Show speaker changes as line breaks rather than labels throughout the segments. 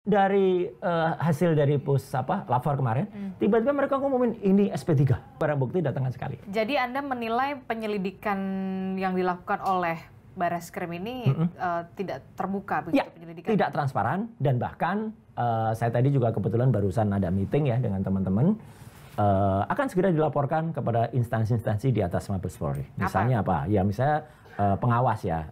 dari hasil dari lapor kemarin, tiba-tiba mereka ngumumin ini SP3. Barang bukti datangkan sekali.
Jadi Anda menilai penyelidikan yang dilakukan oleh Bareskrim ini tidak terbuka begitu penyelidikan? Tidak
transparan, dan bahkan saya tadi juga kebetulan barusan ada meeting ya dengan teman-teman, akan segera dilaporkan kepada instansi-instansi di atas Mabes Polri. Misalnya apa? Ya misalnya pengawas ya,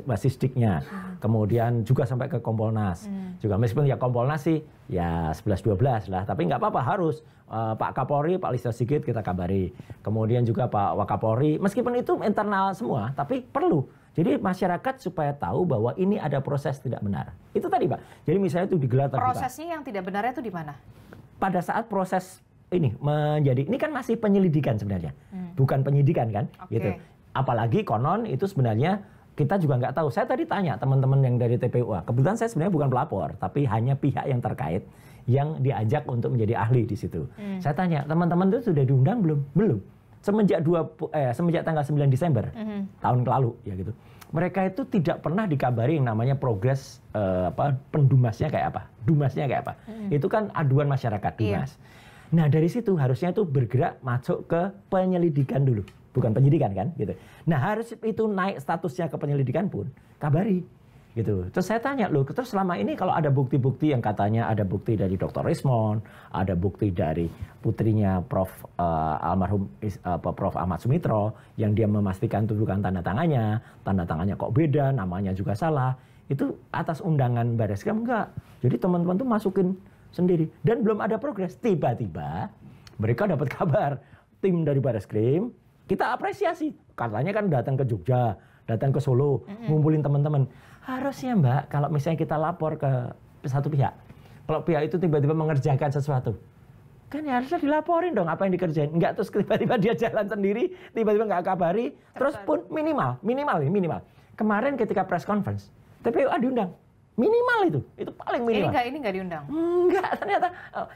Basisdiknya, kemudian juga sampai ke Kompolnas. Juga meskipun ya Kompolnas sih ya 11-12 lah, tapi nggak apa-apa, harus Pak Kapolri, Pak Listio Sigit kita kabari. Kemudian juga Pak Wakapolri, meskipun itu internal semua, tapi perlu. Jadi masyarakat supaya tahu bahwa ini ada proses tidak benar. Itu tadi Pak. Jadi misalnya itu digelar terbuka.
Prosesnya yang tidak benarnya itu di mana?
Pada saat proses ini menjadi, ini kan masih penyelidikan sebenarnya, bukan penyidikan kan, gitu. Apalagi konon itu sebenarnya kita juga nggak tahu. Saya tadi tanya teman-teman yang dari TPUA, kebetulan saya sebenarnya bukan pelapor, tapi hanya pihak yang terkait yang diajak untuk menjadi ahli di situ. Saya tanya, teman-teman itu sudah diundang belum? Belum. Semenjak tanggal 9 Desember tahun lalu ya gitu. Mereka itu tidak pernah dikabari yang namanya progres pendumasnya kayak apa, dumasnya kayak apa. Itu kan aduan masyarakat dumas. Nah dari situ harusnya itu bergerak masuk ke penyelidikan dulu. Bukan penyidikan kan, gitu. Nah harus itu naik statusnya ke penyelidikan pun, kabari, gitu. Terus saya tanya, loh, terus selama ini kalau ada bukti-bukti yang katanya ada bukti dari Dr. Rismond, ada bukti dari putrinya Prof. Almarhum Prof. Ahmad Sumitro, yang dia memastikan itu bukan tanda tangannya kok beda, namanya juga salah, itu atas undangan Bareskrim enggak. Jadi teman-teman tuh masukin sendiri, dan belum ada progres. Tiba-tiba mereka dapat kabar, tim dari Bareskrim, kita apresiasi, katanya kan datang ke Jogja, datang ke Solo, ngumpulin teman-teman. Harusnya Mbak, kalau misalnya kita lapor ke satu pihak, kalau pihak itu tiba-tiba mengerjakan sesuatu, kan ya harusnya dilaporin dong apa yang dikerjain. Enggak terus tiba-tiba dia jalan sendiri, tiba-tiba nggak kabari, terus pun minimal. Kemarin ketika press conference, TPUA diundang. Minimal itu paling minimal.
Ini nggak diundang?
Enggak, ternyata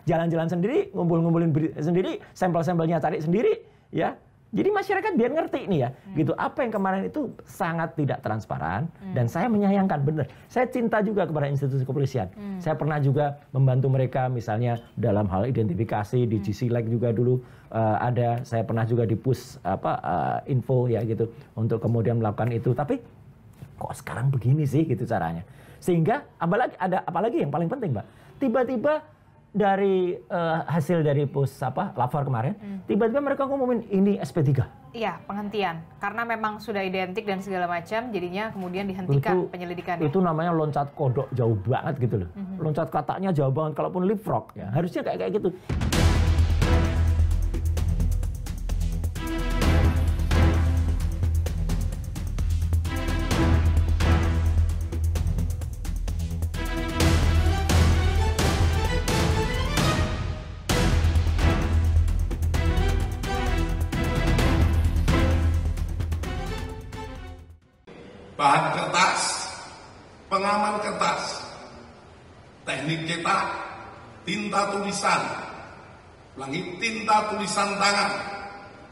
jalan-jalan sendiri, ngumpulin sendiri, sampel-sampelnya cari sendiri, ya. Jadi masyarakat biar ngerti nih ya, gitu. Apa yang kemarin itu sangat tidak transparan, dan saya menyayangkan, bener. Saya cinta juga kepada institusi kepolisian. Saya pernah juga membantu mereka, misalnya dalam hal identifikasi di GCLEC juga dulu ada. Saya pernah juga di push info ya gitu, untuk kemudian melakukan itu. Tapi kok sekarang begini sih gitu caranya? Sehingga apalagi yang paling penting, Mbak, tiba-tiba dari hasil dari lapor kemarin, tiba-tiba mereka ngumumin ini SP3.
Iya, penghentian. Karena memang sudah identik dan segala macam, jadinya kemudian dihentikan penyelidikannya.
Itu namanya loncat kodok jauh banget gitu loh. Loncat katanya jauh banget, kalaupun leapfrog ya. Harusnya kayak gitu.
Bahan kertas, pengaman kertas, teknik cetak, tinta tulisan, tinta tulisan tangan,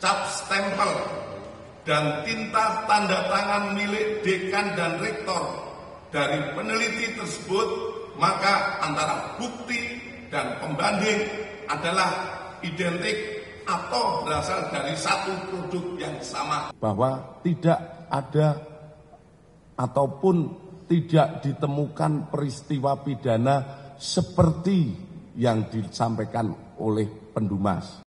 cap stempel, dan tinta tanda tangan milik dekan dan rektor dari peneliti tersebut, maka antara bukti dan pembanding adalah identik atau berasal dari satu produk yang sama.
Bahwa tidak ada ataupun tidak ditemukan peristiwa pidana seperti yang disampaikan oleh pendumas.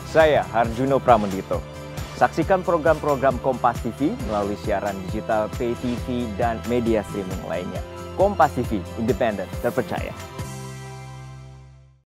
Saya Harjuno Pramendito. Saksikan program-program Kompas TV melalui siaran digital, pay TV, dan media streaming lainnya. Kompas TV, independen, terpercaya.